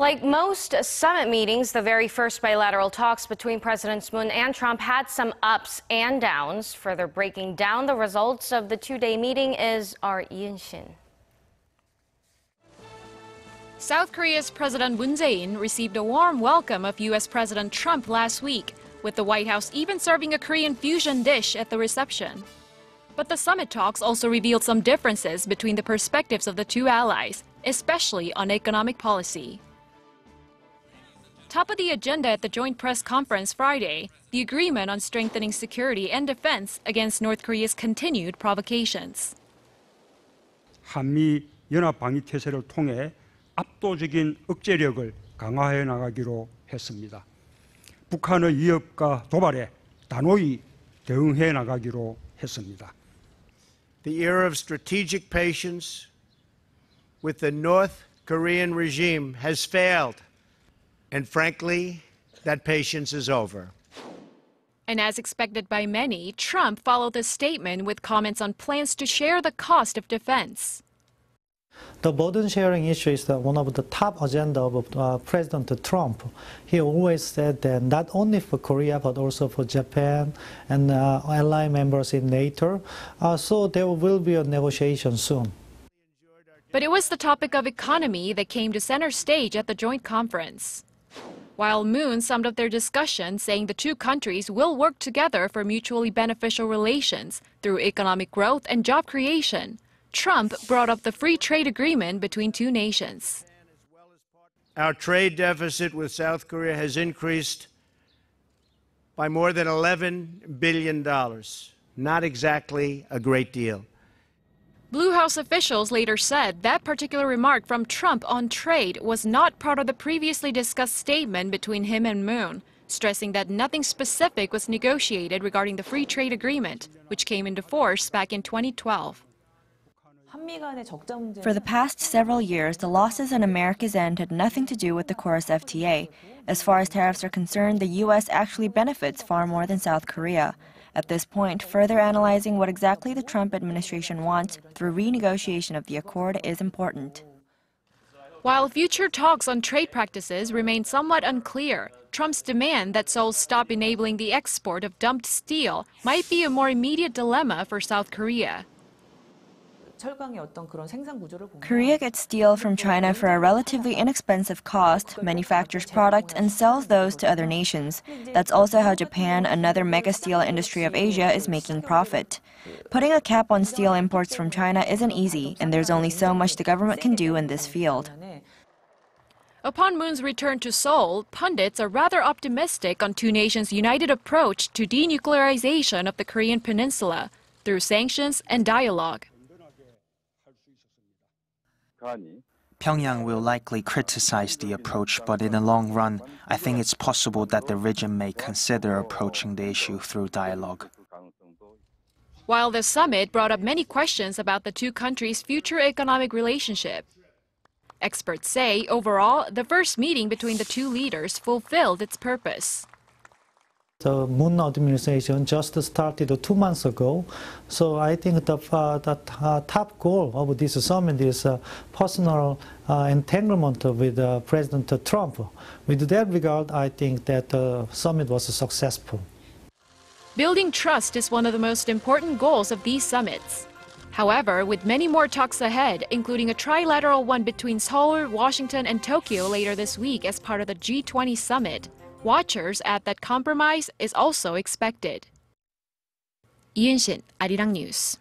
Like most summit meetings, the very first bilateral talks between Presidents Moon and Trump had some ups and downs. Further breaking down the results of the two-day meeting is our Lee Unshin. South Korea's President Moon Jae-in received a warm welcome of U.S. President Trump last week, with the White House even serving a Korean fusion dish at the reception. But the summit talks also revealed some differences between the perspectives of the two allies, especially on economic policy. Top of the agenda at the joint press conference Friday, the agreement on strengthening security and defense against North Korea's continued provocations. 한미 연합 방위 태세를 통해 압도적인 억제력을 강화해 나가기로 했습니다. 북한의 위협과 도발에 단호히 대응해 나가기로 했습니다. The era of strategic patience with the North Korean regime has failed. And frankly, that patience is over. And as expected by many, Trump followed the statement with comments on plans to share the cost of defense. The burden sharing issue is one of the top agenda of President Trump. He always said that not only for Korea but also for Japan and ally members in NATO. So there will be a negotiation soon. But it was the topic of economy that came to center stage at the joint conference. While Moon summed up their discussion, saying the two countries will work together for mutually beneficial relations through economic growth and job creation, Trump brought up the free trade agreement between two nations. Our trade deficit with South Korea has increased by more than $11 billion. Not exactly a great deal. Blue House officials later said that particular remark from Trump on trade was not part of the previously discussed statement between him and Moon, stressing that nothing specific was negotiated regarding the free trade agreement, which came into force back in 2012. For the past several years, the losses on America's end had nothing to do with the KORUS FTA. As far as tariffs are concerned, the U.S. actually benefits far more than South Korea. At this point, further analyzing what exactly the Trump administration wants through renegotiation of the accord is important. While future talks on trade practices remain somewhat unclear, Trump's demand that Seoul stop enabling the export of dumped steel might be a more immediate dilemma for South Korea. Korea gets steel from China for a relatively inexpensive cost, manufactures products, and sells those to other nations. That's also how Japan, another mega steel industry of Asia, is making profit. Putting a cap on steel imports from China isn't easy, and there's only so much the government can do in this field. Upon Moon's return to Seoul, pundits are rather optimistic on two nations' united approach to denuclearization of the Korean peninsula through sanctions and dialogue. Pyongyang will likely criticize the approach, but in the long run, I think it's possible that the region may consider approaching the issue through dialogue. While the summit brought up many questions about the two countries' future economic relationship, experts say overall, the first meeting between the two leaders fulfilled its purpose. The Moon administration just started 2 months ago, so I think the top goal of this summit is personal entanglement with President Trump. With that regard, I think that the summit was successful. Building trust is one of the most important goals of these summits. However, with many more talks ahead, including a trilateral one between Seoul, Washington, and Tokyo later this week as part of the G20 summit, watchers add that compromise is also expected. Lee Unshin, Arirang News.